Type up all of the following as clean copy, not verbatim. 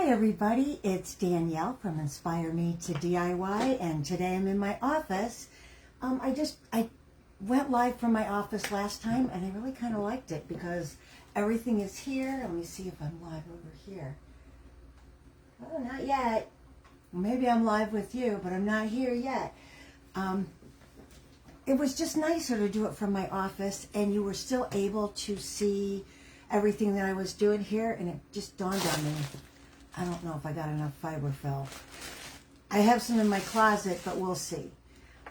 Hi everybody, it's Danielle from Inspire Me to DIY, and today I'm in my office. I went live from my office last time and I really kind of liked it because everything is here. Let me see if I'm live over here. Oh, not yet. Maybe I'm live with you, but I'm not here yet. It was just nicer to do it from my office, and you were still able to see everything that I was doing here, and it just dawned on me. I don't know if I got enough fiber fill. I have some in my closet, but we'll see.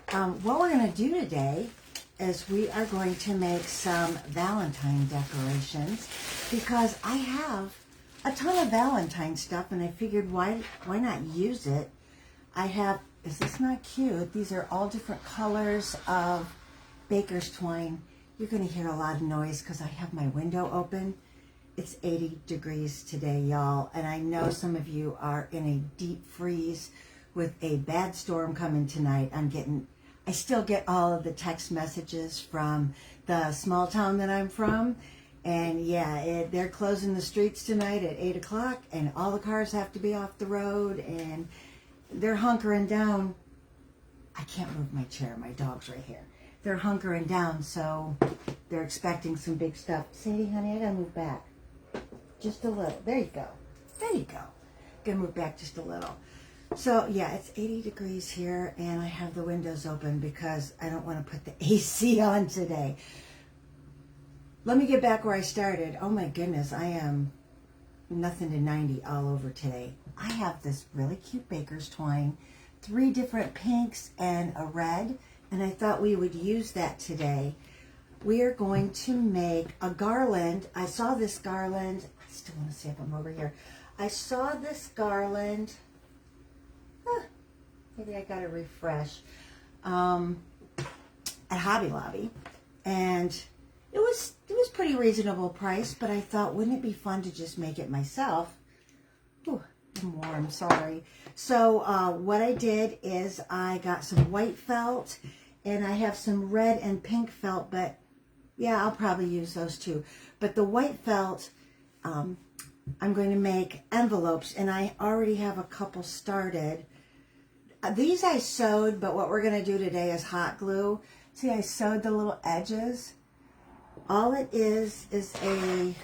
What we're going to do today is we are going to make some Valentine decorations because I have a ton of Valentine stuff, and I figured why not use it? I have, is this not cute? These are all different colors of baker's twine. You're going to hear a lot of noise because I have my window open. It's 80 degrees today, y'all, and I know some of you are in a deep freeze with a bad storm coming tonight. I still get all of the text messages from the small town that I'm from, and yeah, they're closing the streets tonight at 8 o'clock, and all the cars have to be off the road, and they're hunkering down. I can't move my chair, my dog's right here. They're hunkering down, so they're expecting some big stuff. Sadie, honey, I gotta move back. Just a little. There you go. There you go. Gonna move back just a little. So yeah, it's 80 degrees here, and I have the windows open because I don't want to put the AC on today. Let me get back where I started. Oh my goodness, I am nothing to 90 all over today. I have this really cute baker's twine, 3 different pinks and a red, and I thought we would use that today. We are going to make a garland. I saw this garland. I still want to see if I'm over here. I saw this garland. Maybe I got to refresh. At Hobby Lobby. And it was pretty reasonable price, but I thought, wouldn't it be fun to just make it myself? Ooh, I'm warm, sorry. So what I did is I got some white felt, and I have some red and pink felt, but yeah, I'll probably use those too. But the white felt, I'm going to make envelopes, and I already have a couple started. These I sewed, but what we're going to do today is hot glue. See, I sewed the little edges. All it is a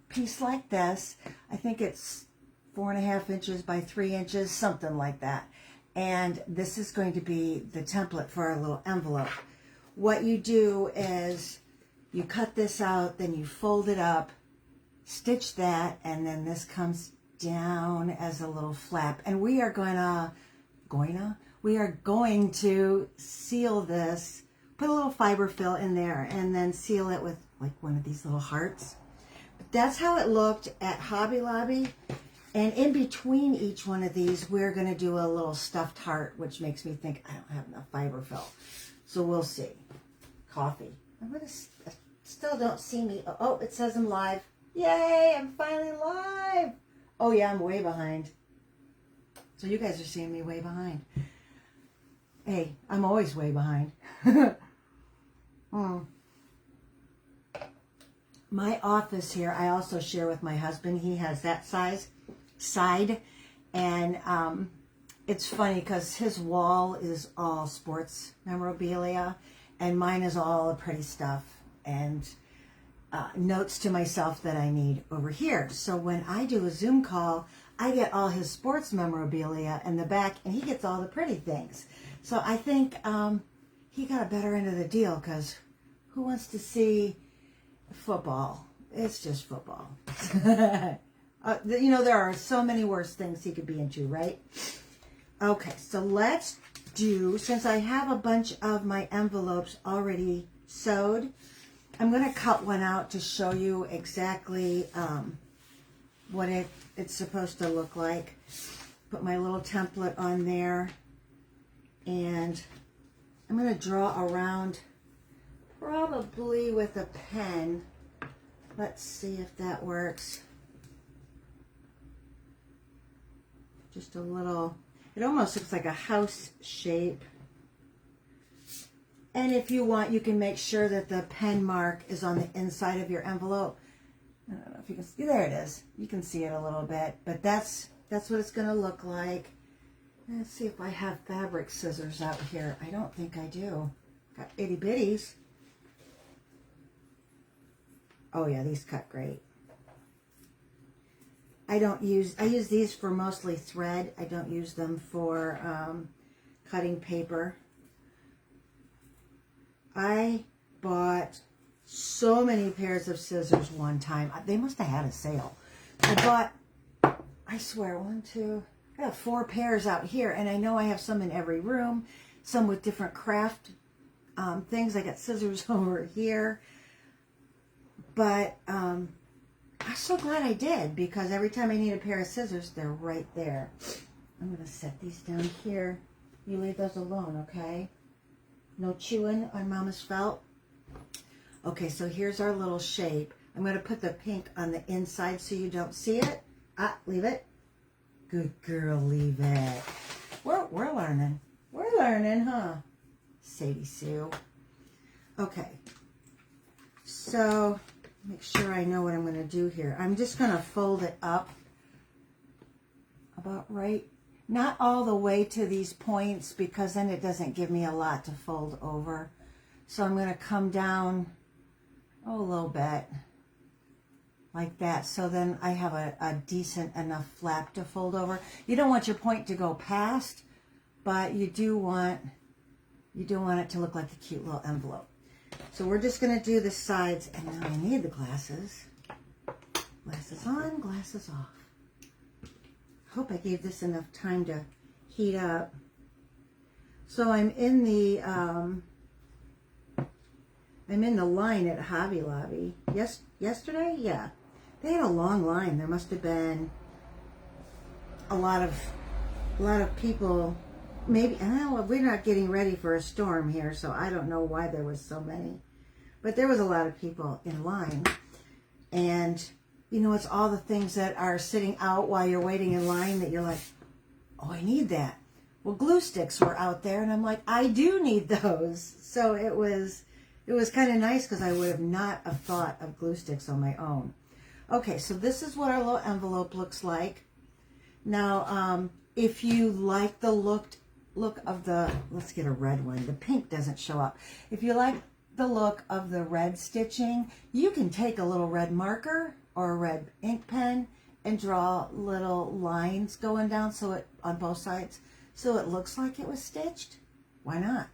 piece like this. I think it's 4.5 inches by 3 inches, something like that. And this is going to be the template for our little envelope. What you do is you cut this out, then you fold it up, stitch that, and then this comes down as a little flap. And we are going to seal this, put a little fiber fill in there, and then seal it with like one of these little hearts. But that's how it looked at Hobby Lobby. And in between each one of these, we're going to do a little stuffed heart, which makes me think I don't have enough fiber fill. So we'll see. Coffee. Still don't see me. Oh, it says I'm live. Yay, I'm finally live. Oh yeah, I'm way behind. So you guys are seeing me way behind. Hey, I'm always way behind. My office here, I also share with my husband. He has that side. And it's funny because his wall is all sports memorabilia, and mine is all the pretty stuff and notes to myself that I need over here. So when I do a Zoom call, I get all his sports memorabilia in the back, and he gets all the pretty things. So I think he got a better end of the deal, because who wants to see football? It's just football. You know, there are so many worse things he could be into, right? Okay, so let's do, since I have a bunch of my envelopes already sewed, I'm going to cut one out to show you exactly what it's supposed to look like. Put my little template on there, and I'm going to draw around probably with a pen. Let's see if that works. Just a little, it almost looks like a house shape. And if you want, you can make sure that the pen mark is on the inside of your envelope. I don't know if you can see, there it is. You can see it a little bit, but that's what it's going to look like. Let's see if I have fabric scissors out here. I don't think I do. Got itty bitties. Oh yeah, these cut great. I use these for mostly thread. I don't use them for cutting paper. I bought so many pairs of scissors one time. They must have had a sale. I bought, I swear, I have 4 pairs out here, and I know I have some in every room, some with different craft things. I got scissors over here, but I'm so glad I did, because every time I need a pair of scissors, they're right there. I'm going to set these down here. You leave those alone, okay? No chewing on Mama's felt. Okay, so here's our little shape. I'm going to put the pink on the inside so you don't see it. Leave it. Good girl, leave it. We're learning. We're learning, huh? Sadie Sue. Okay. So, make sure I know what I'm going to do here. I'm just going to fold it up about right. Not all the way to these points, because then it doesn't give me a lot to fold over. So I'm going to come down a little bit like that. So then I have a decent enough flap to fold over. You don't want your point to go past, but you do want it to look like a cute little envelope. So we're just going to do the sides, and now I need the glasses. Glasses on, glasses off. Hope I gave this enough time to heat up. So I'm in the line at Hobby Lobby. Yesterday? Yeah. They had a long line. There must have been a lot of people. Maybe, I don't know, we're not getting ready for a storm here, so I don't know why there was so many. But there was a lot of people in line. And, you know, it's all the things that are sitting out while you're waiting in line that you're like, oh, I need that. Well, glue sticks were out there, and I'm like, I do need those. So it was kind of nice, because I would have not have thought of glue sticks on my own. Okay, so this is what our little envelope looks like. Now, if you like the look of the, let's get a red one. The pink doesn't show up. If you like the look of the red stitching, you can take a little red marker or a red ink pen and draw little lines going down on both sides, so it looks like it was stitched. Why not?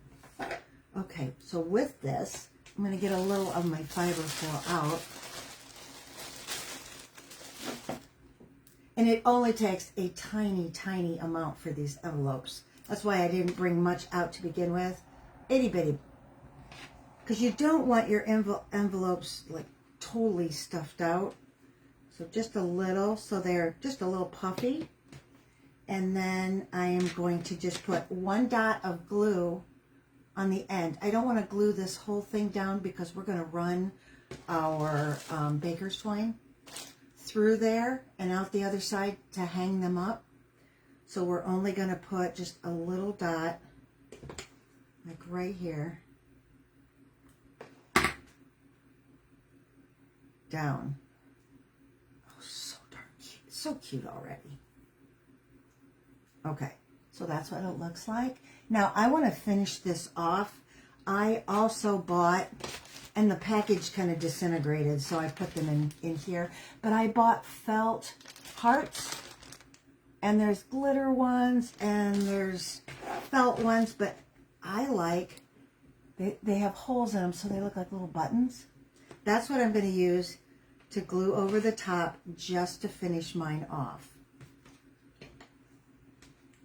Okay, so with this, I'm going to get a little of my fiber foil out. And it only takes a tiny, tiny amount for these envelopes. That's why I didn't bring much out to begin with. Itty bitty. Because you don't want your envelopes like totally stuffed out. So just a little, so they're just a little puffy. And then I am going to just put 1 dot of glue on the end. I don't want to glue this whole thing down, because we're going to run our baker's twine through there and out the other side to hang them up. So we're only going to put just a little dot, like right here, down. Oh, so darn cute. It's so cute already. Okay, so that's what it looks like. Now I want to finish this off. I also bought, and the package kind of disintegrated, so I put them in here, but I bought felt hearts, and there's glitter ones and there's felt ones, but I like, they have holes in them, so they look like little buttons. That's what I'm going to use to glue over the top just to finish mine off.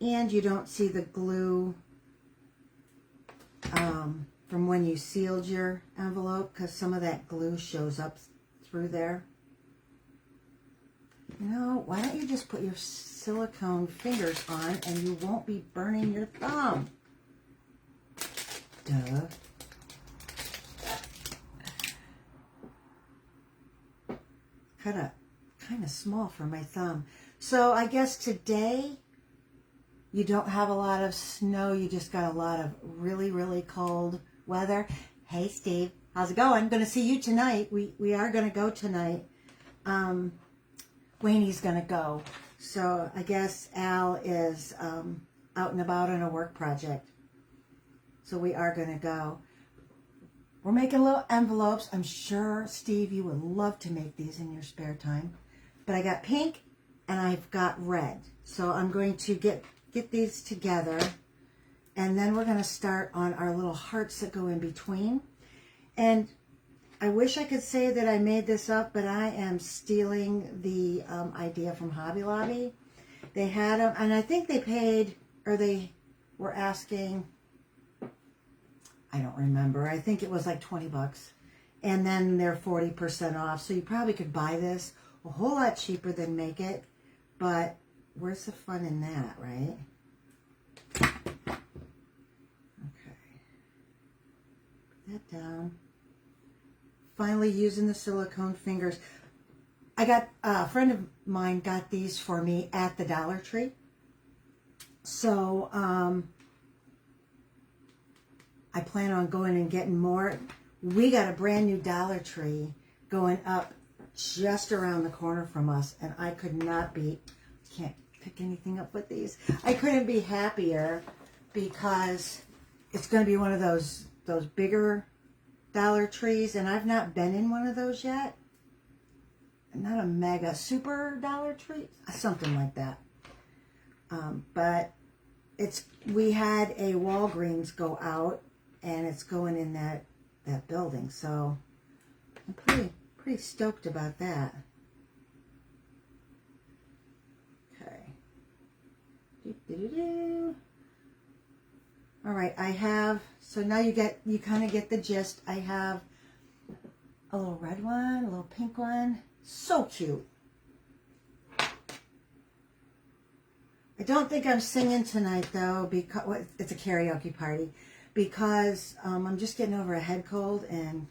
And you don't see the glue from when you sealed your envelope, because some of that glue shows up through there. You know, why don't you just put your silicone fingers on and you won't be burning your thumb? Duh. Kind of small for my thumb. So I guess today you don't have a lot of snow. You just got a lot of really, really cold weather. Hey, Steve, how's it going? I'm going to see you tonight. We are going to go tonight. Wayne's going to go. So I guess Al is out and about on a work project. So we are going to go. We're making little envelopes. I'm sure, Steve, you would love to make these in your spare time. But I got pink and I've got red. So I'm going to get these together. And then we're going to start on our little hearts that go in between. And I wish I could say that I made this up, but I am stealing the idea from Hobby Lobby. They had them, and I think they paid, or they were asking, I don't remember. I think it was like 20 bucks. And then they're 40% off. So you probably could buy this a whole lot cheaper than make it. But where's the fun in that, right? Okay. Put that down. Finally using the silicone fingers. I got, a friend of mine got these for me at the Dollar Tree. So, I plan on going and getting more. We got a brand new Dollar Tree going up just around the corner from us, and I could not be, can't pick anything up with these. I couldn't be happier because it's going to be one of those bigger Dollar Trees, and I've not been in one of those yet. Not a mega super Dollar Tree, something like that. But we had a Walgreens go out, and it's going in that building, so I'm pretty stoked about that. Okay. All right, I have, so now you kind of get the gist. I have a little red one, a little pink one. So cute. I don't think I'm singing tonight, though, because well, it's a karaoke party, because I'm just getting over a head cold, and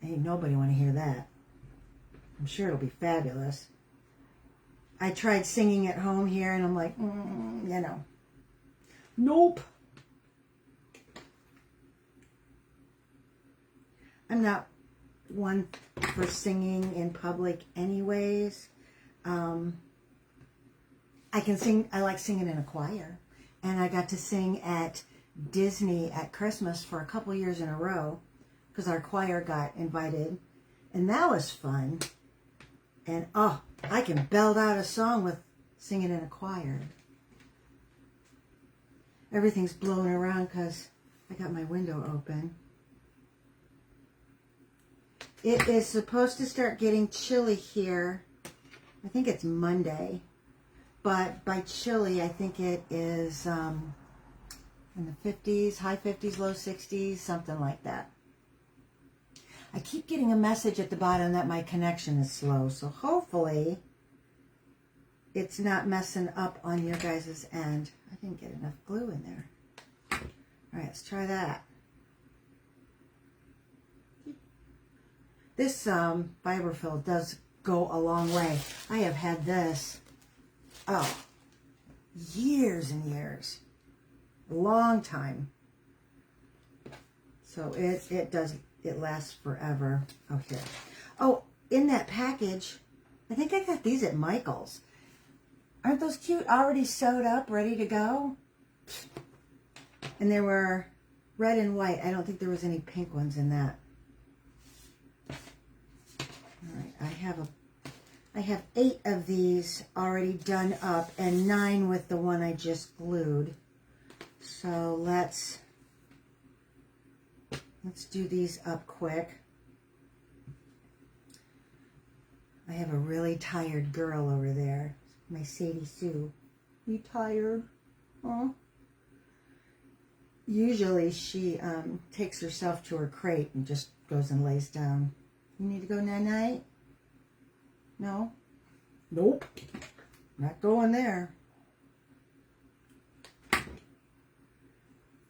ain't nobody want to hear that. I'm sure it'll be fabulous. I tried singing at home here, and I'm like, you know, nope. I'm not one for singing in public anyways. I can sing, I like singing in a choir. And I got to sing at Disney at Christmas for a couple years in a row because our choir got invited. And that was fun. And oh, I can belt out a song with singing in a choir. Everything's blowing around because I got my window open. It is supposed to start getting chilly here. I think it's Monday. But by chilly, I think it is in the 50s, high 50s, low 60s, something like that. I keep getting a message at the bottom that my connection is slow. So hopefully it's not messing up on your guys' end. I didn't get enough glue in there. All right, let's try that. This fiberfill does go a long way. I have had this, years and years. A long time. So it lasts forever. Oh, here. Oh, in that package, I think I got these at Michael's. Aren't those cute? Already sewed up, ready to go. And there were red and white. I don't think there was any pink ones in that. All right, I have 8 of these already done up and 9 with the one I just glued. So let's do these up quick. I have a really tired girl over there. My Sadie Sue. You tired? Huh? Usually she takes herself to her crate and just goes and lays down. You need to go night-night? No? Nope. Not going there.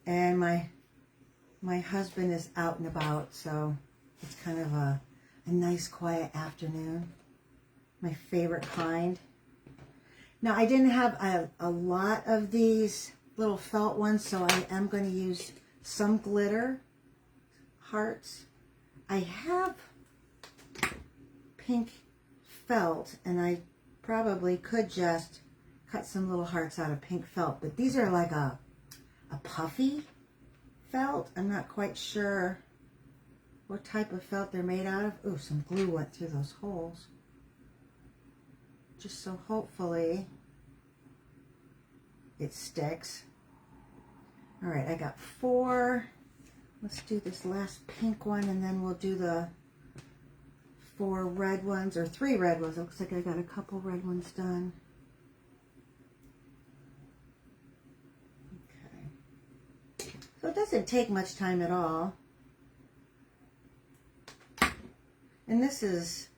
And my husband is out and about, so it's kind of a nice quiet afternoon. My favorite kind. Now, I didn't have a lot of these little felt ones, so I am going to use some glitter hearts. I have pink felt, and I probably could just cut some little hearts out of pink felt, but these are like a puffy felt. I'm not quite sure what type of felt they're made out of. Ooh, some glue went through those holes. Just so hopefully it sticks. All right, I got 4. Let's do this last pink one, and then we'll do the 4 red ones, or 3 red ones. It looks like I got a couple red ones done. Okay. So it doesn't take much time at all. And this is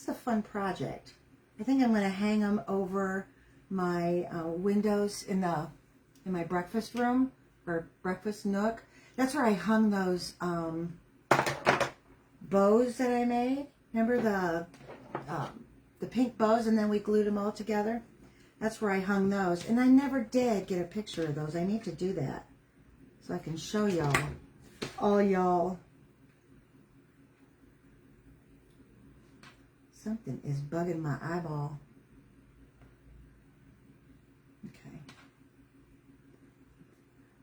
a fun project. I think I'm going to hang them over my windows in my breakfast room, or breakfast nook. That's where I hung those bows that I made. Remember the pink bows, and then we glued them all together? That's where I hung those. And I never did get a picture of those. I need to do that so I can show y'all. All y'all. Something is bugging my eyeball. Okay.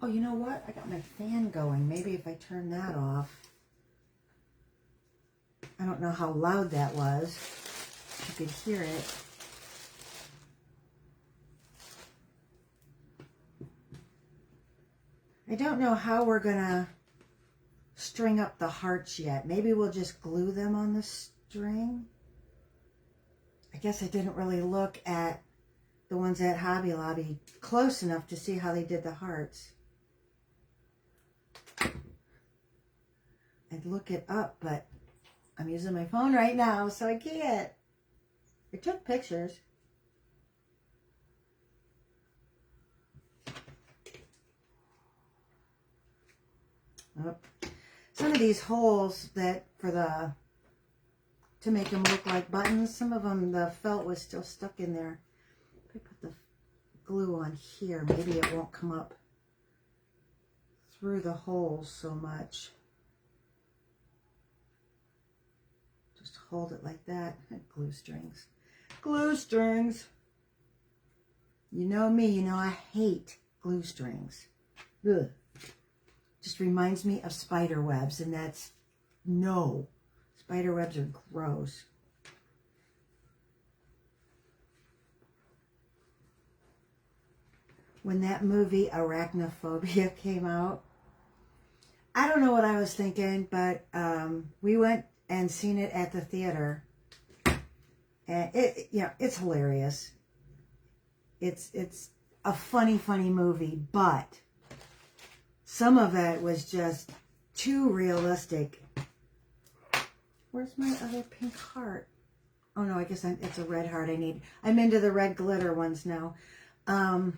Oh, you know what? I got my fan going. Maybe if I turn that off. I don't know how loud that was. You could hear it. I don't know how we're going to string up the hearts yet. Maybe we'll just glue them on the string. I guess I didn't really look at the ones at Hobby Lobby close enough to see how they did the hearts. I'd look it up, but I'm using my phone right now, so I can't. I took pictures. Oh. Some of these holes that to make them look like buttons, some of them, the felt was still stuck in there. If I put the glue on here, maybe it won't come up through the holes so much. Just hold it like that. Glue strings. Glue strings. You know me, you know I hate glue strings. Ugh. Just reminds me of spider webs, and that's no. Spider webs are gross. When that movie Arachnophobia came out, I don't know what I was thinking, but we went and seen it at the theater, and it's hilarious. It's a funny movie, but some of it was just too realistic. Where's my other pink heart? Oh no, I guess it's a red heart I need. I'm into the red glitter ones now. When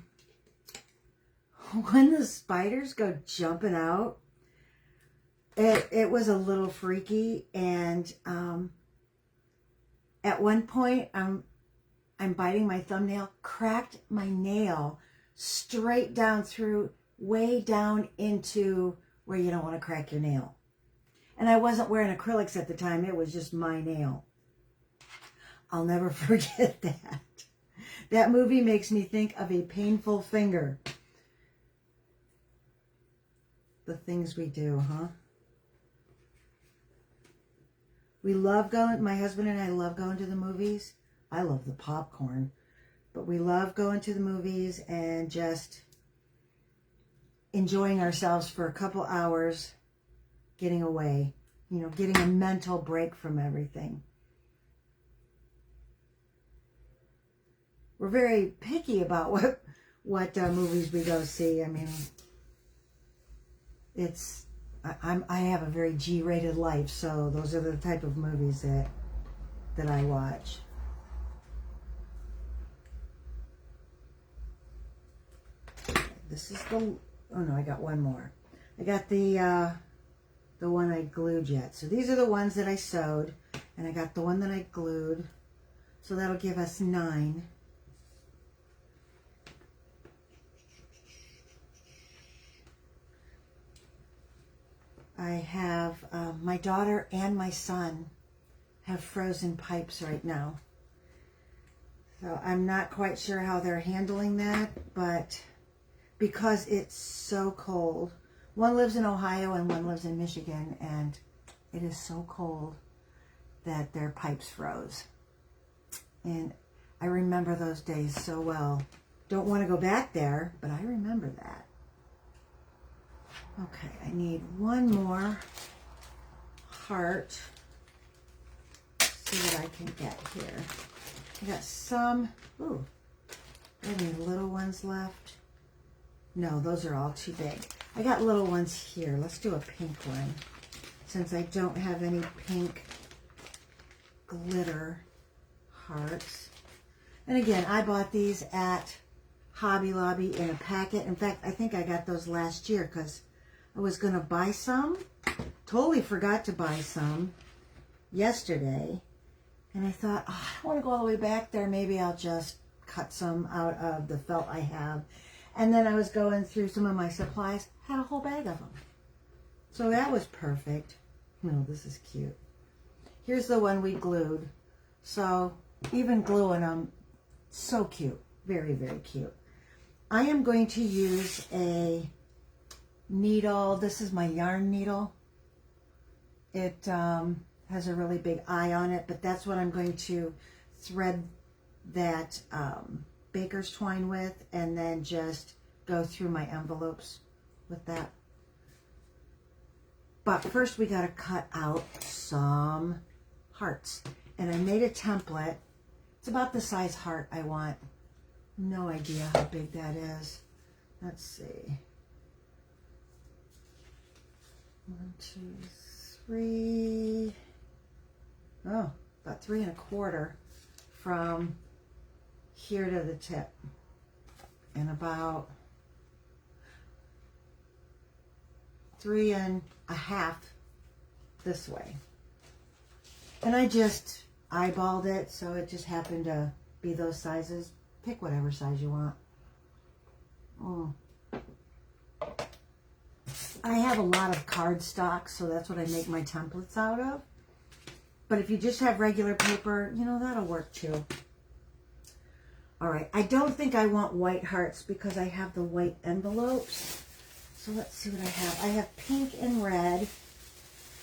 the spiders go jumping out, it was a little freaky, and at one point I'm biting my thumbnail, cracked my nail straight down through, way down into where you don't want to crack your nail. And I wasn't wearing acrylics at the time. It was just my nail. I'll never forget that. That movie makes me think of a painful finger. The things we do, huh? We love going, my husband and I love going to the movies. I love the popcorn. But we love going to the movies and just enjoying ourselves for a couple hours, getting away, getting a mental break from everything. We're very picky about what movies we go see. I mean, I have a very G-rated life, so those are the type of movies that I watch. This is oh no, I got one more. I got the one I glued yet. So these are the ones that I sewed, and I got the one that I glued. So that'll give us 9. I have my daughter and my son have frozen pipes right now. So I'm not quite sure how they're handling that, but because it's so cold. One lives in Ohio and one lives in Michigan, and it is so cold that their pipes froze. And I remember those days so well. Don't want to go back there, but I remember that. Okay, I need one more heart. See what I can get here. I got some, ooh, any little ones left? No, those are all too big. I got little ones here. Let's do a pink one, since I don't have any pink glitter hearts. And again, I bought these at Hobby Lobby in a packet. In fact, I think I got those last year because I was going to buy some. Totally forgot to buy some yesterday. And I thought, oh, I don't want to go all the way back there. Maybe I'll just cut some out of the felt I have. And then I was going through some of my supplies. Had a whole bag of them. So that was perfect. Oh, this is cute. Here's the one we glued. So even gluing them, so cute. Very, very cute. I am going to use a needle. This is my yarn needle. It has a really big eye on it, but that's what I'm going to thread that baker's twine with, and then just go through my envelopes with that. But first we got to cut out some hearts. And I made a template. It's about the size heart I want. No idea how big that is. Let's see. 1, 2, 3. Oh, about 3 1/4 from here to the tip. And about 3 1/2 this way. And I just eyeballed it, so it just happened to be those sizes. Pick whatever size you want. I have a lot of cardstock, so that's what I make my templates out of. But if you just have regular paper, you know, that'll work too. All right, I don't think I want white hearts because I have the white envelopes. So let's see what I have. I have pink and red.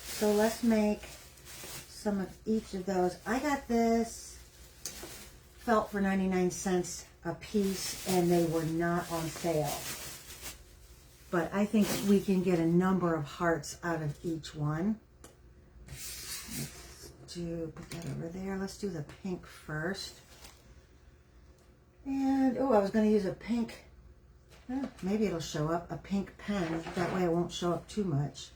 So let's make some of each of those. I got this felt for 99 cents a piece, and they were not on sale. But I think we can get a number of hearts out of each one. Put that over there. Let's do the pink first. And, oh, I was going to use a pink, maybe it'll show up, a pink pen. That way it won't show up too much.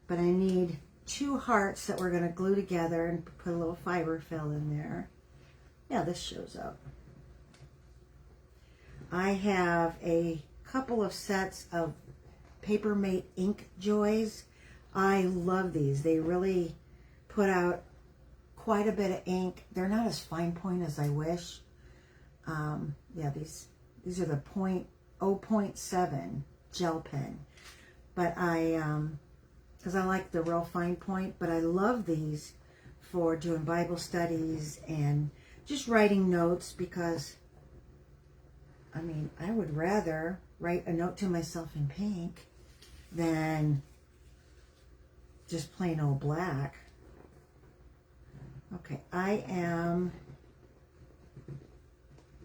But I need 2 hearts that we're going to glue together and put a little fiber fill in there. Yeah, this shows up. I have a couple of sets of Papermate Ink Joys. I love these. They really put out quite a bit of ink. They're not as fine point as I wish. Yeah, these are the 0.7 gel pen. But because I like the real fine point, but I love these for doing Bible studies and just writing notes, because, I mean, I would rather write a note to myself in pink than just plain old black. Okay, I am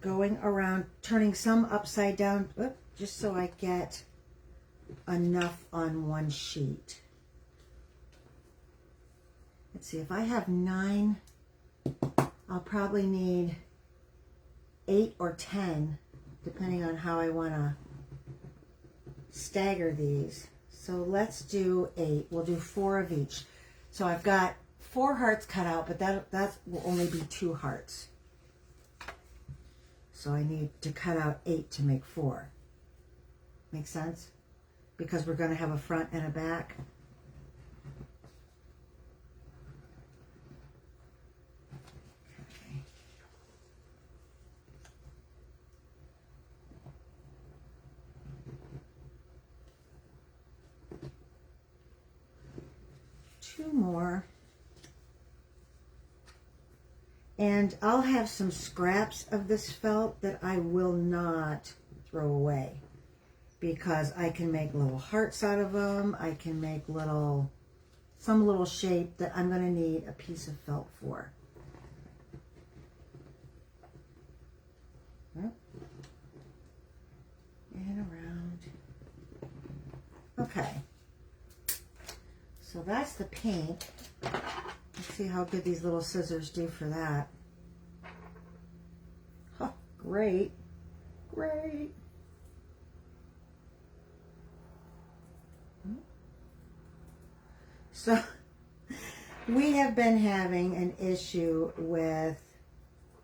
going around, turning some upside down, just so I get enough on one sheet. Let's see, if I have 9, I'll probably need 8 or 10, depending on how I want to stagger these. So let's do 8. We'll do 4 of each. So I've got 4 hearts cut out, but that will only be 2 hearts. So I need to cut out 8 to make 4. Make sense? Because we're going to have a front and a back. Okay. Two more. And I'll have some scraps of this felt that I will not throw away, because I can make little hearts out of them. I can make some little shape that I'm going to need a piece of felt for. And around. Okay. So that's the pink. Let's see how good these little scissors do for that. Oh, great. Great. So we have been having an issue with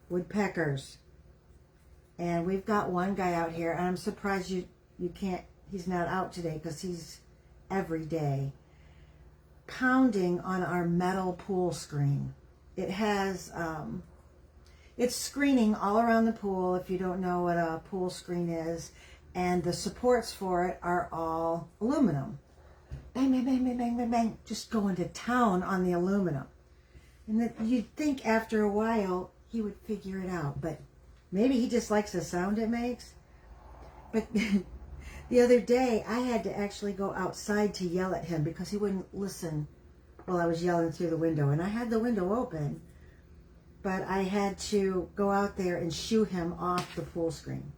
woodpeckers. And we've got one guy out here, and I'm surprised you can't, he's not out today because he's every day pounding on our metal pool screen. It has, it's screening all around the pool, if you don't know what a pool screen is, and the supports for it are all aluminum. Bang, bang, bang, bang, bang, bang, bang, just going to town on the aluminum. And that you'd think after a while he would figure it out, but maybe he just likes the sound it makes. But the other day, I had to actually go outside to yell at him because he wouldn't listen while I was yelling through the window. And I had the window open, but I had to go out there and shoo him off the pool screen.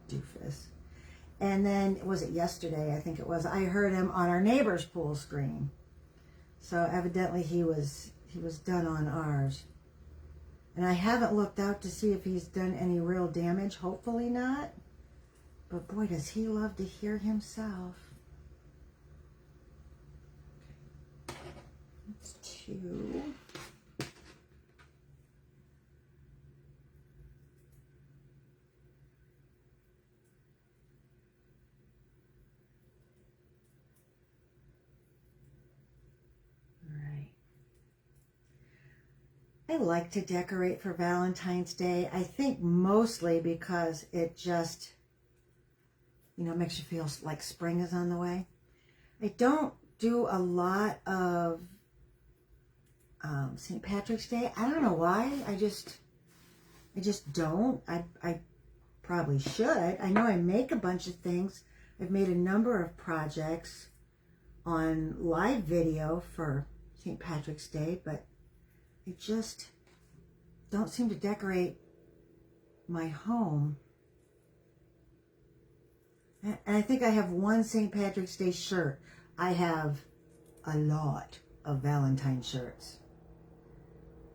Doofus. And then, was it yesterday? I think it was. I heard him on our neighbor's pool screen. So evidently he was done on ours. And I haven't looked out to see if he's done any real damage. Hopefully not. But boy, does he love to hear himself. That's 2. I like to decorate for Valentine's Day. I think mostly because it just, makes you feel like spring is on the way. I don't do a lot of St. Patrick's Day. I don't know why. I just don't. I probably should. I know I make a bunch of things. I've made a number of projects on live video for St. Patrick's Day, but I just don't seem to decorate my home. And I think I have one St. Patrick's Day shirt. I have a lot of Valentine shirts.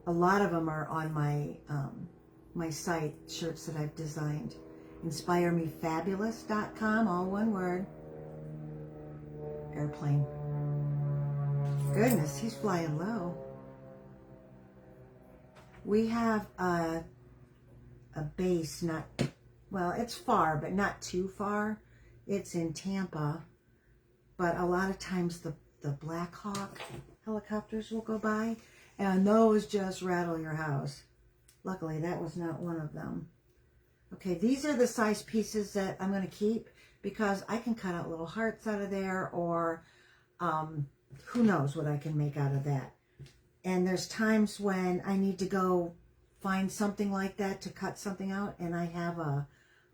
A lot of them are on my my site, shirts that I've designed. InspireMeFabulous.com, all one word. Airplane. Goodness, he's flying low. We have a base, it's far, but not too far. It's in Tampa, but a lot of times the Black Hawk helicopters will go by, and those just rattle your house. Luckily, that was not one of them. Okay, these are the size pieces that I'm going to keep because I can cut out little hearts out of there, or who knows what I can make out of that. And there's times when I need to go find something like that to cut something out, and I have a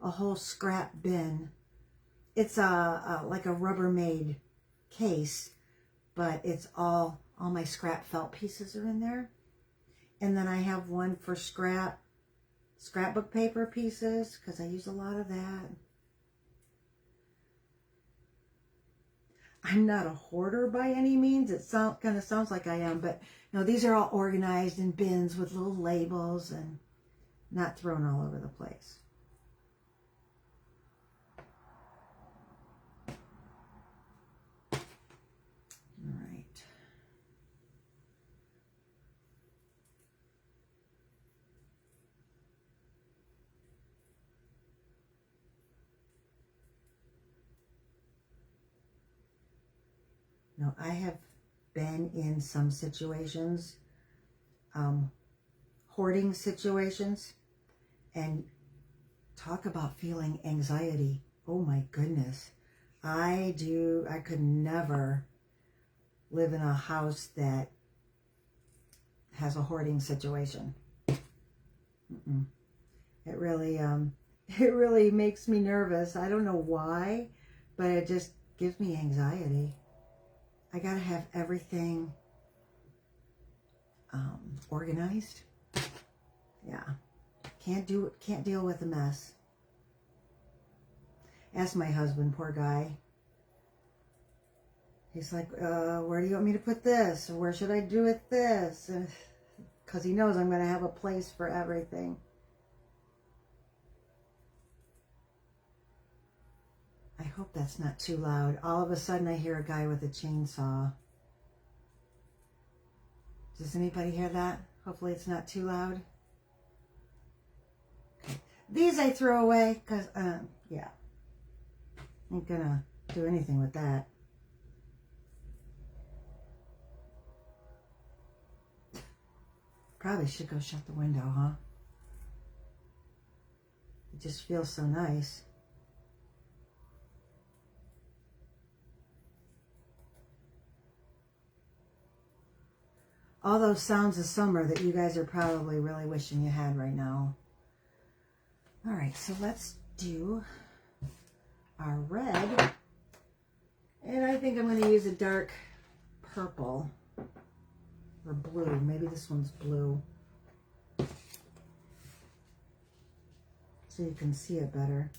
whole scrap bin. It's like a Rubbermaid case, but it's all my scrap felt pieces are in there. And then I have one for scrapbook paper pieces, because I use a lot of that. I'm not a hoarder by any means. It kind of sounds like I am, but these are all organized in bins with little labels and not thrown all over the place. All right. Now, I have been in some situations, hoarding situations, and talk about feeling anxiety. Oh my goodness. I could never live in a house that has a hoarding situation. It really makes me nervous. I don't know why, but it just gives me anxiety. I gotta have everything organized. Yeah, can't deal with a mess. Ask my husband, poor guy. He's like, where do you want me to put this? Or where should I do with this? Because he knows I'm going to have a place for everything. I hope that's not too loud. All of a sudden I hear a guy with a chainsaw. Does anybody hear that? Hopefully it's not too loud. Okay. These I throw away because, yeah. Ain't gonna do anything with that. Probably should go shut the window, huh? It just feels so nice. All those sounds of summer that you guys are probably really wishing you had right now. All right, so let's do our red. And I think I'm going to use a dark purple or blue. Maybe this one's blue. So you can see it better.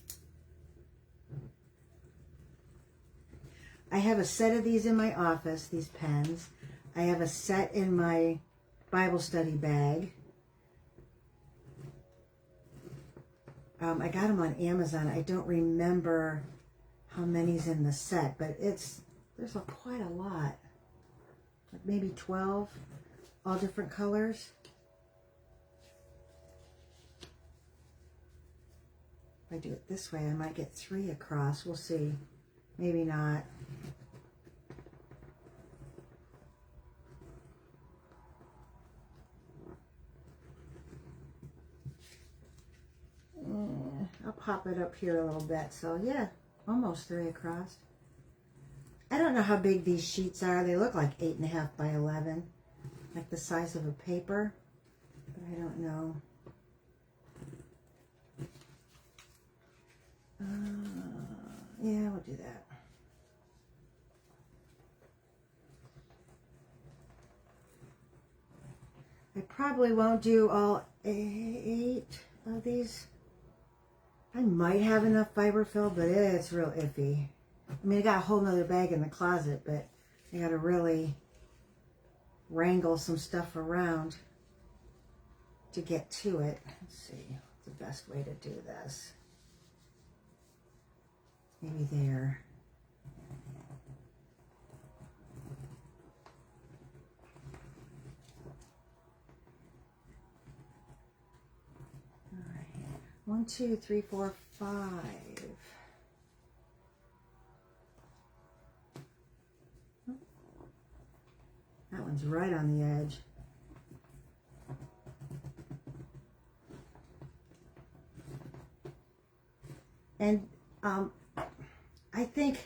I have a set of these in my office, these pens. I have a set in my Bible study bag. I got them on Amazon. I don't remember how many's in the set, but there's quite a lot. Like maybe 12, all different colors. If I do it this way, I might get 3 across. We'll see. Maybe not. I'll pop it up here a little bit. So yeah, almost 3 across. I don't know how big these sheets are. They look like 8.5 by 11, like the size of a paper, but I don't know. Yeah, we'll do that. I probably won't do all 8 of these. I might have enough fiberfill, but it's real iffy. I mean, I got a whole nother bag in the closet, but I got to really wrangle some stuff around to get to it. Let's see what's the best way to do this. Maybe there. All right. 1, 2, 3, 4, 5. That one's right on the edge. And I think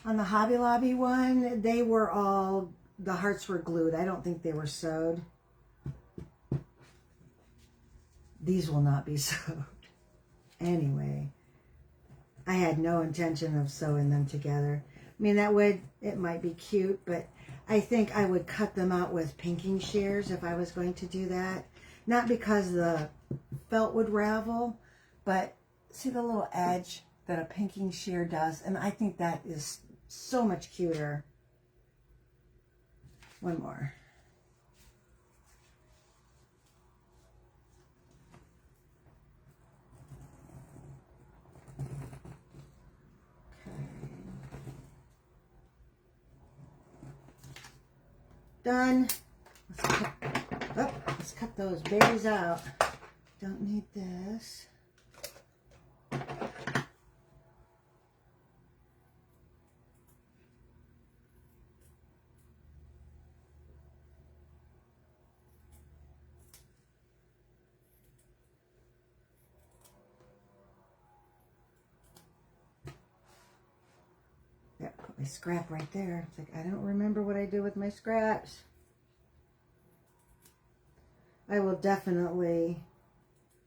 on the Hobby Lobby one, they were all, the hearts were glued. I don't think they were sewed. These will not be sewed. Anyway, I had no intention of sewing them together. I mean, it might be cute, but I think I would cut them out with pinking shears if I was going to do that. Not because the felt would ravel, but see the little edge that a pinking shear does? And I think that is so much cuter. One more. Done. Let's cut those berries out. Don't need this. Yeah, put my scrap right there. It's like, I don't remember what I did with my scraps. I will definitely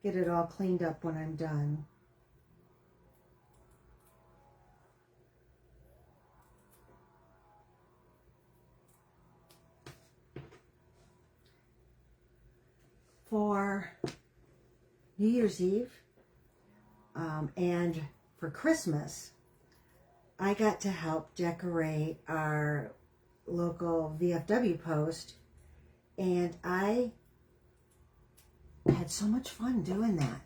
get it all cleaned up when I'm done. For New Year's Eve and for Christmas, I got to help decorate our local VFW post, and I had so much fun doing that.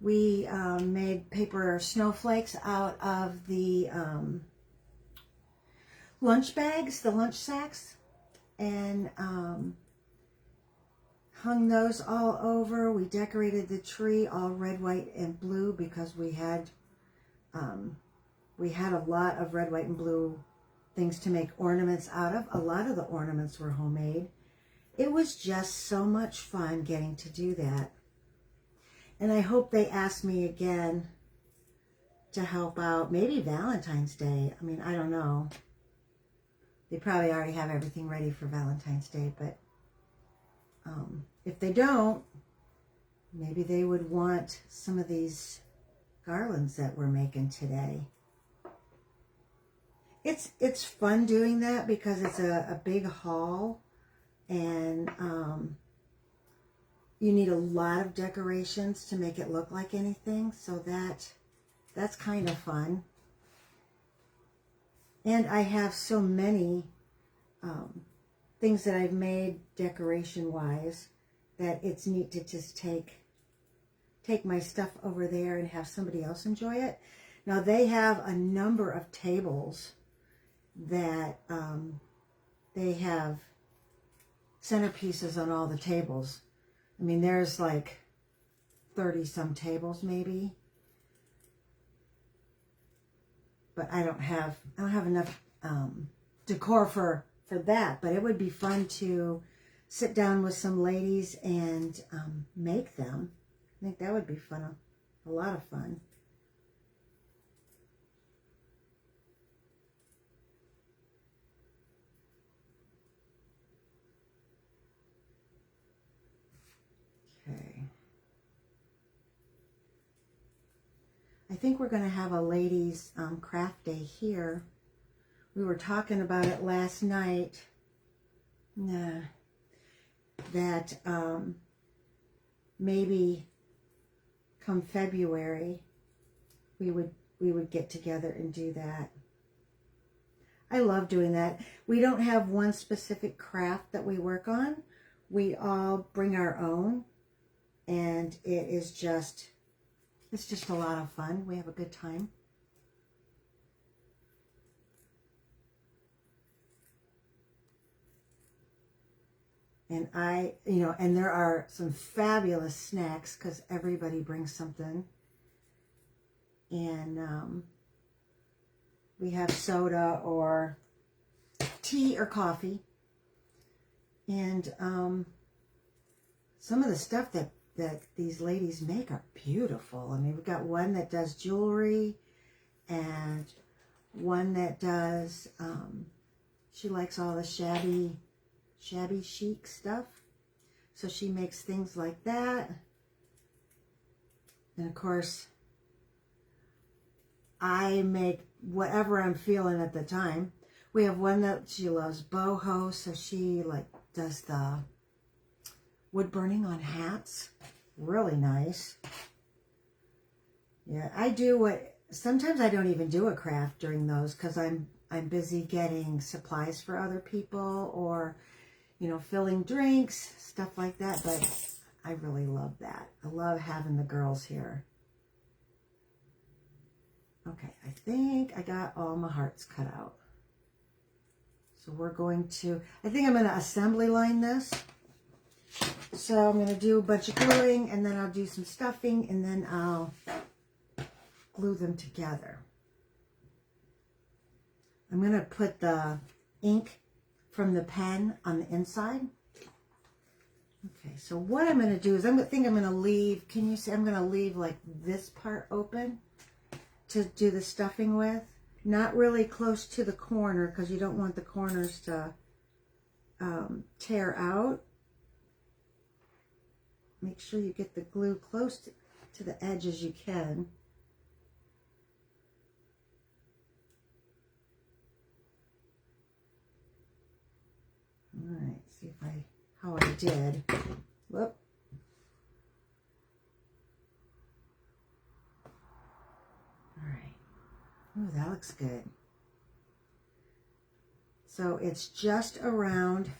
We made paper snowflakes out of the lunch bags, the lunch sacks, and hung those all over. We decorated the tree all red, white, and blue because we had a lot of red, white, and blue things to make ornaments out of. A lot of the ornaments were homemade. It was just so much fun getting to do that. And I hope they ask me again to help out. Maybe Valentine's Day. I mean, I don't know. They probably already have everything ready for Valentine's Day, but if they don't, maybe they would want some of these garlands that we're making today. It's fun doing that because it's a big haul, and you need a lot of decorations to make it look like anything, so that's kind of fun. And I have so many things that I've made decoration-wise that it's neat to just take my stuff over there and have somebody else enjoy it. Now, they have a number of tables that they have centerpieces on all the tables. I mean, there's like 30-some tables maybe. But I don't have enough decor for that. But it would be fun to sit down with some ladies and make them. I think that would be fun, a lot of fun. Okay. I think we're going to have a ladies' craft day here. We were talking about it last night. That maybe come February we would get together and do that. I love doing that. We don't have one specific craft that we work on. We all bring our own, and it's just a lot of fun. We have a good time. And and there are some fabulous snacks because everybody brings something. And we have soda or tea or coffee. And some of the stuff that these ladies make are beautiful. I mean, we've got one that does jewelry and one that does, she likes all the shabby chic stuff. So she makes things like that. And of course, I make whatever I'm feeling at the time. We have one that she loves boho, so she does the wood burning on hats. Really nice. Yeah, I do sometimes I don't even do a craft during those because I'm busy getting supplies for other people or filling drinks, stuff like that. But I really love that. I love having the girls here. Okay, I think I got all my hearts cut out. So I think I'm going to assembly line this. So I'm going to do a bunch of gluing, and then I'll do some stuffing, and then I'll glue them together. I'm going to put the ink from the pen on the inside. Okay, so what I'm going to do is I'm going to leave, can you see, I'm going to leave this part open to do the stuffing with. Not really close to the corner because you don't want the corners to tear out. make sure you get the glue close to the edge as you can. All right, see if how I did. Whoop. All right. Oh, that looks good. So it's just around,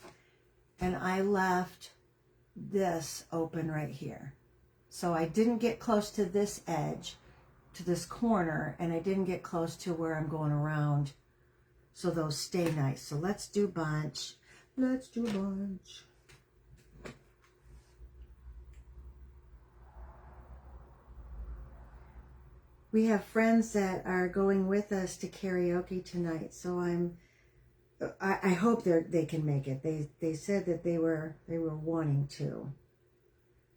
and I left this open right here. So I didn't get close to this edge, to this corner, and I didn't get close to where I'm going around. So those stay nice. So let's do bunch. Let's do bunch. We have friends that are going with us to karaoke tonight, so I hope they can make it. They said that they were wanting to,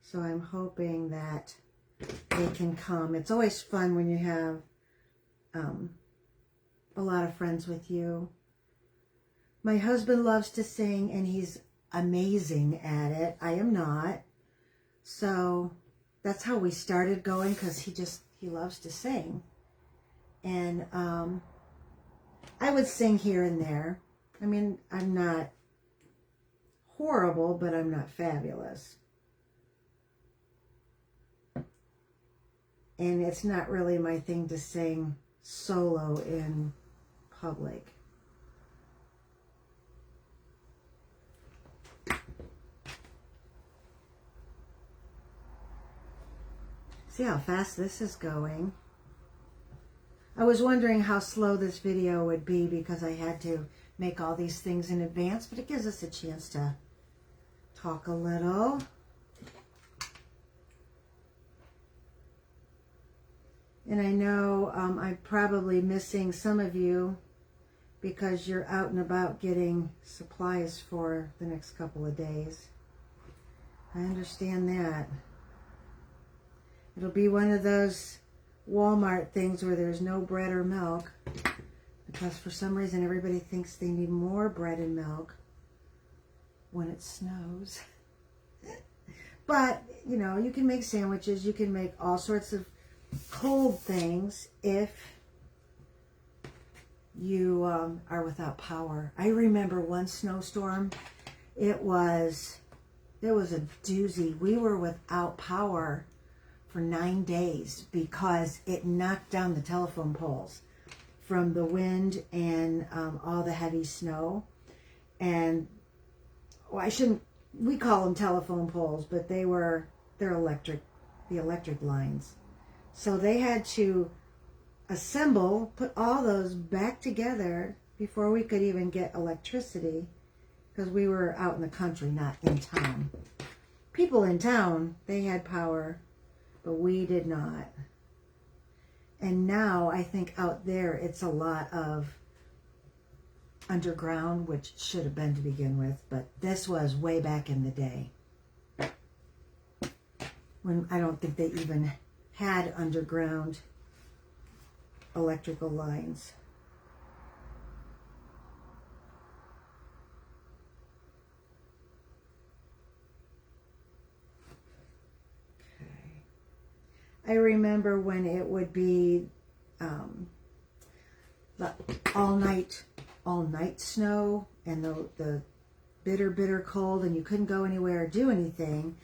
so I'm hoping that they can come. It's always fun when you have a lot of friends with you. My husband loves to sing, and he's amazing at it. I am not, so that's how we started going, because he loves to sing. And I would sing here and there. I mean, I'm not horrible, but I'm not fabulous. And it's not really my thing to sing solo in public. See how fast this is going. I was wondering how slow this video would be because I had to make all these things in advance, but it gives us a chance to talk a little. And I know I'm probably missing some of you because you're out and about getting supplies for the next couple of days. I understand that. It'll be one of those Walmart things where there's no bread or milk, because for some reason everybody thinks they need more bread and milk when it snows. But, you know, you can make sandwiches, you can make all sorts of cold things if you are without power. I remember one snowstorm, it was a doozy. We were without power for 9 days because it knocked down the telephone poles from the wind and all the heavy snow. And well, we call them telephone poles, but they're electric, the electric lines. So they had to assemble, put all those back together before we could even get electricity, because we were out in the country, not in town. People in town, they had power, but we did not. And now I think out there it's a lot of underground, which should have been to begin with, but this was way back in the day when I don't think they even had underground electrical lines. I remember when it would be the all night snow and the bitter cold, and you couldn't go anywhere or do anything,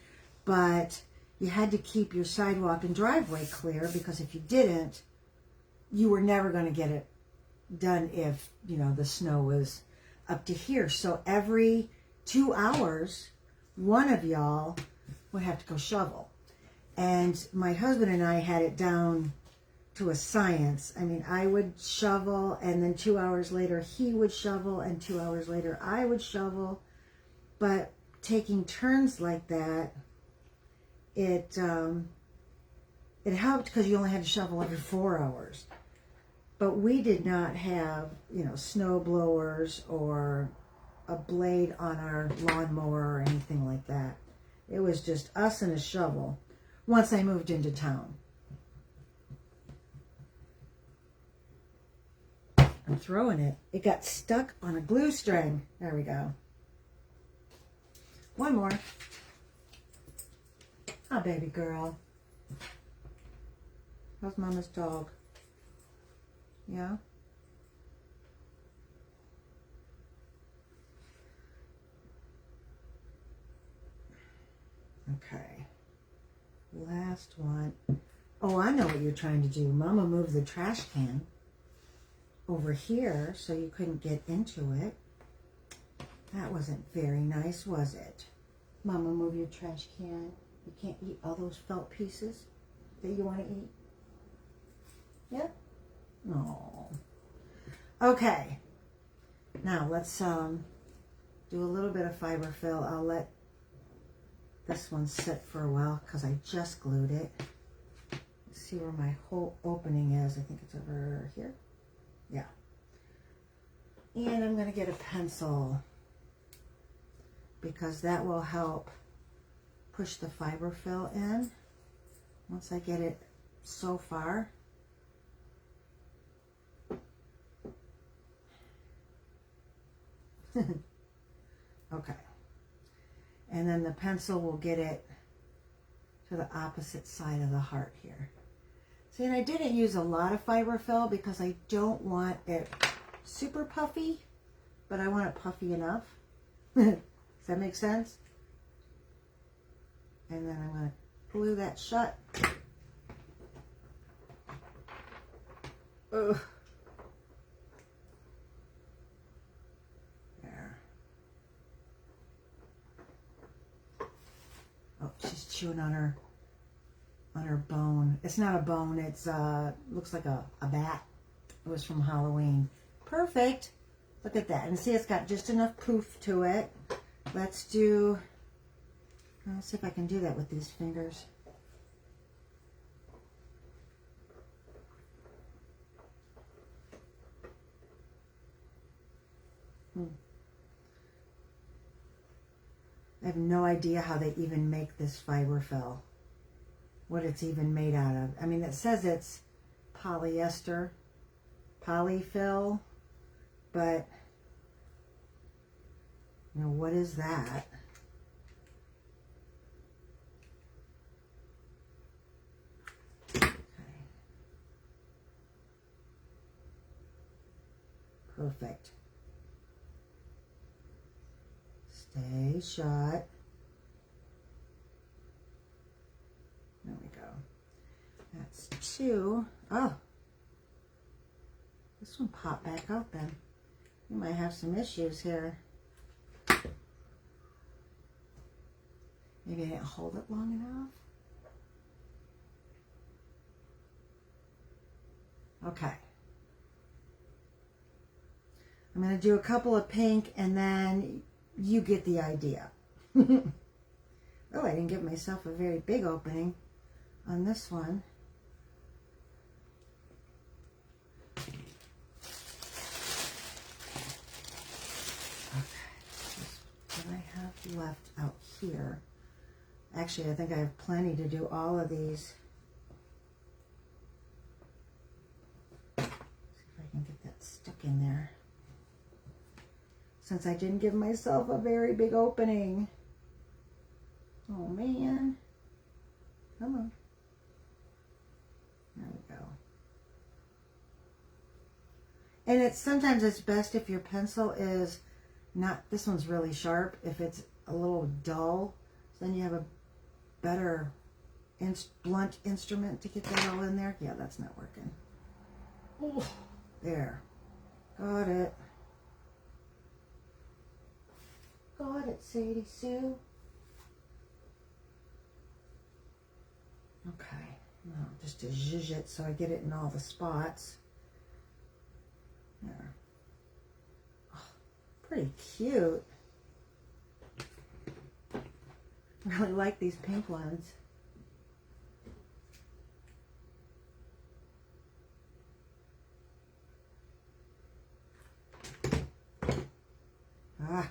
but you had to keep your sidewalk and driveway clear, because if you didn't, you were never going to get it done if, you know, the snow was up to here. So every 2 hours, one of y'all would have to go shovel. And my husband and I had it down to a science. I mean, I would shovel, and then 2 hours later he would shovel, and 2 hours later I would shovel. But taking turns like that, it helped, because you only had to shovel every 4 hours. But we did not have, you know, snow blowers or a blade on our lawnmower or anything like that. It was just us and a shovel once I moved into town. I'm throwing it. It got stuck on a glue string. There we go. One more. Oh, baby girl. How's Mama's dog? Yeah? Okay. Last one. Oh, I know what you're trying to do. Mama moved the trash can over here so you couldn't get into it. That wasn't very nice, was it? Mama, move your trash can. You can't eat all those felt pieces that you want to eat. Yeah? No. Okay. Now let's do a little bit of fiber fill. I'll let this one sit for a while because I just glued it. Let's see where my whole opening is. I think it's over here. Yeah. And I'm going to get a pencil because that will help push the fiber fill in once I get it so far. Okay. And then the pencil will get it to the opposite side of the heart here. See, and I didn't use a lot of fiber fill because I don't want it super puffy, but I want it puffy enough. Does that make sense? And then I'm going to glue that shut. Ugh. There. Oh, she's chewing on her bone. It's not a bone. It's looks like a bat. It was from Halloween. Perfect. Look at that. And see, it's got just enough poof to it. Let's do. Let's see if I can do that with these fingers. I have no idea how they even make this fiber fill. What it's even made out of. I mean, it says it's polyester, polyfill, but you know, what is that? Okay. Perfect. Stay shut. There we go. That's two. Oh, this one popped back open. We might have some issues here. Maybe I didn't hold it long enough. Okay. I'm going to do a couple of pink and then you get the idea. Oh, I didn't give myself a very big opening on this one. Okay. What I have left out here. Actually, I think I have plenty to do all of these. See if I can get that stuck in there. Since I didn't give myself a very big opening. Oh man. Come on. There we go. And it's sometimes it's best if your pencil is not, this one's really sharp, if it's a little dull, so then you have a better blunt instrument to get that all in there. Yeah, that's not working. Oh, there. Got it. Got it, Sadie Sue. Okay. Now just to zhuzh it so I get it in all the spots. There. Oh, pretty cute. I really like these pink ones. Ah.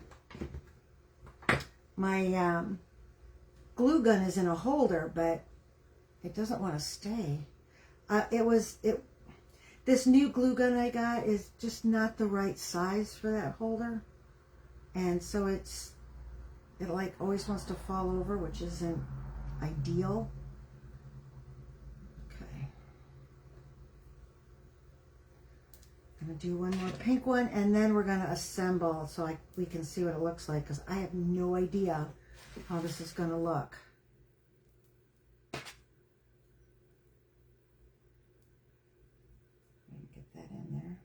My glue gun is in a holder, but it doesn't want to stay. This new glue gun I got is just not the right size for that holder. And so it like always wants to fall over, which isn't ideal. Okay. I'm going to do one more pink one, and then we're going to assemble so we can see what it looks like, because I have no idea how this is going to look. Get that in there.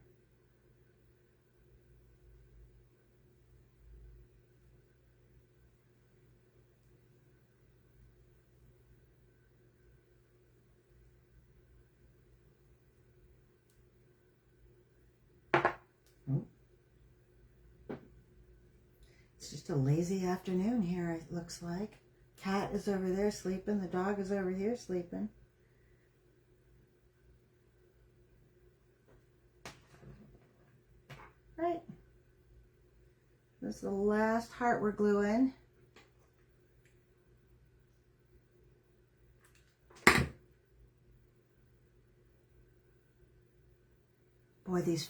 It's just a lazy afternoon here, it looks like. Cat is over there sleeping. The dog is over here sleeping. Right. This is the last heart we're gluing. Boy, these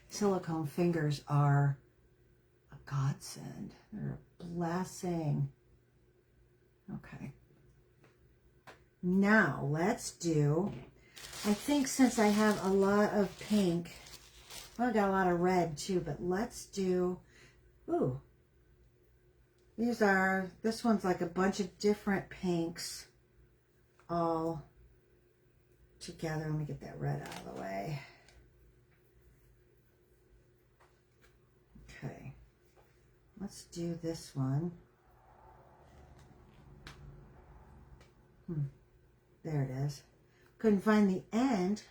silicone fingers are a godsend. They're a blessing. Okay. Now let's do, I think since I have a lot of pink, well, I got a lot of red too, but let's do, ooh, this one's like a bunch of different pinks all together. Let me get that red out of the way. Okay, let's do this one. There it is. Couldn't find the end.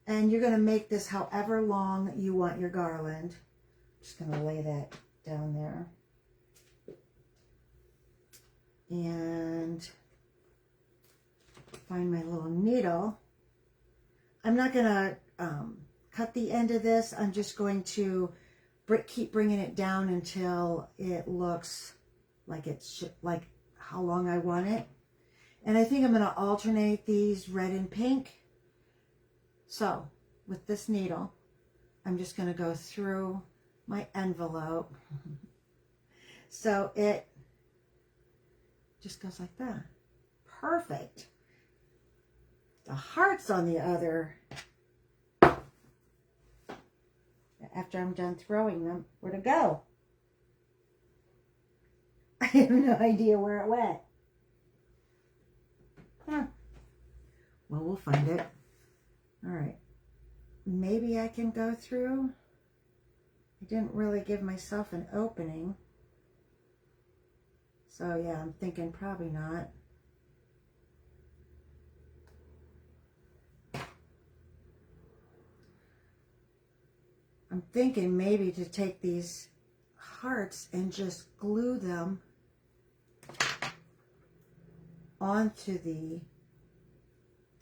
And you're going to make this however long you want your garland. I'm just going to lay that down there. And find my little needle. I'm not going to cut the end of this. I'm just going to keep bringing it down until it looks like like how long I want it. And I think I'm going to alternate these red and pink. So with this needle, I'm just going to go through my envelope. So it just goes like that. Perfect. The hearts on the other, after I'm done throwing them, where to go? I have no idea where it went. Huh. Well, we'll find it. All right. Maybe I can go through. I didn't really give myself an opening. So yeah, I'm thinking probably not. I'm thinking maybe to take these hearts and just glue them onto the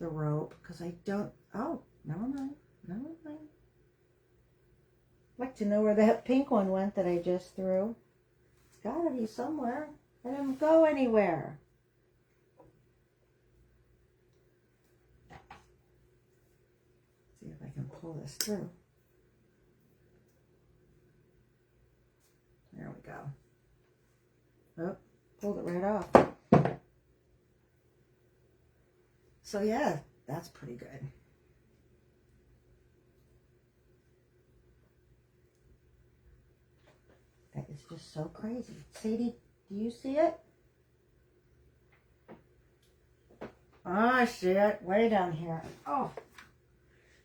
rope, because I don't, oh, never mind. I'd like to know where that pink one went that I just threw. It's gotta be somewhere. I didn't go anywhere. See if I can pull this through. There we go. Oh, pulled it right off. So yeah, that's pretty good. That is just so crazy. Sadie, do you see it? Oh, I see it. Way down here. Oh,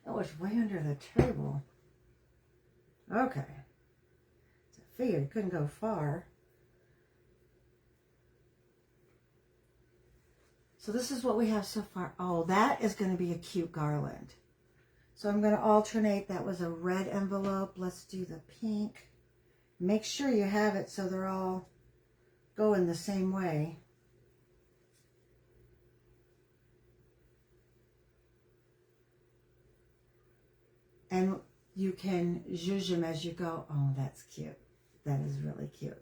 that was way under the table. Okay. So I figured it couldn't go far. So this is what we have so far. Oh, that is going to be a cute garland. So I'm going to alternate. That was a red envelope. Let's do the pink. Make sure you have it so they're all going the same way. And you can zhuzh them as you go. Oh, that's cute. That is really cute.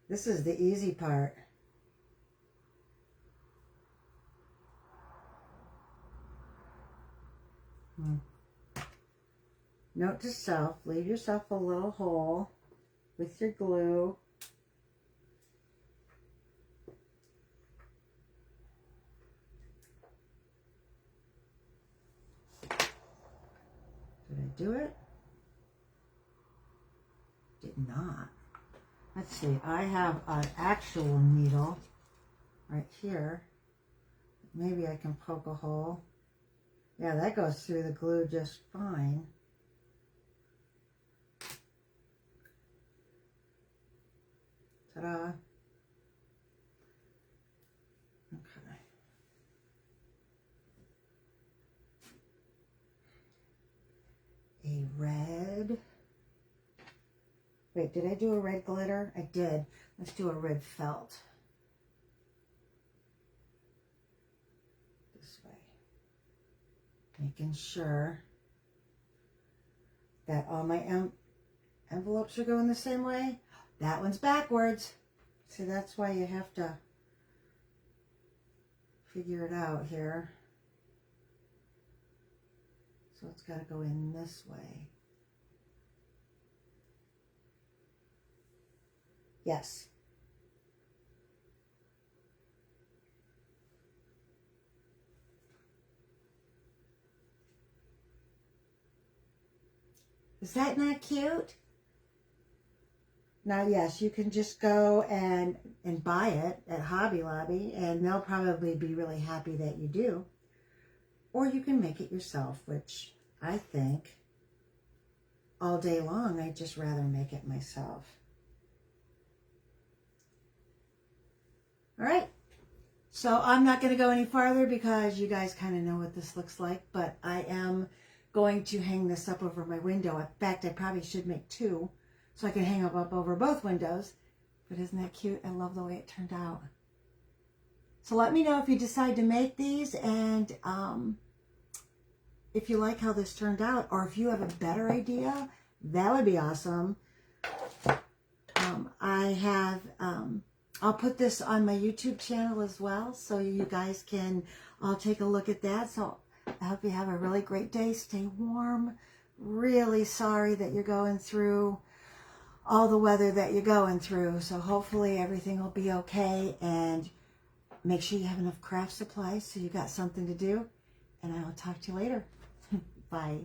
This is the easy part. Note to self, leave yourself a little hole. with your glue. Did I do it? Did not. Let's see, I have an actual needle right here. Maybe I can poke a hole. Yeah, that goes through the glue just fine. Ta-da. Okay. A red. Wait, did I do a red glitter? I did. Let's do a red felt. This way. Making sure that all my envelopes are going the same way. That one's backwards. See, that's why you have to figure it out here. So it's got to go in this way. Yes. Is that not cute? Now, yes, you can just go and buy it at Hobby Lobby, and they'll probably be really happy that you do. Or you can make it yourself, which I think all day long, I'd just rather make it myself. All right. So I'm not going to go any farther because you guys kind of know what this looks like, but I am going to hang this up over my window. In fact, I probably should make two so I can hang them up over both windows. But isn't that cute? I love the way it turned out. So let me know if you decide to make these, and if you like how this turned out, or if you have a better idea, that would be awesome. I'll put this on my YouTube channel as well, so you guys can all take a look at that. So I hope you have a really great day. Stay warm. Really sorry that you're going through all the weather that you're going through. So hopefully everything will be okay, and make sure you have enough craft supplies so you got something to do. And I will talk to you later. Bye.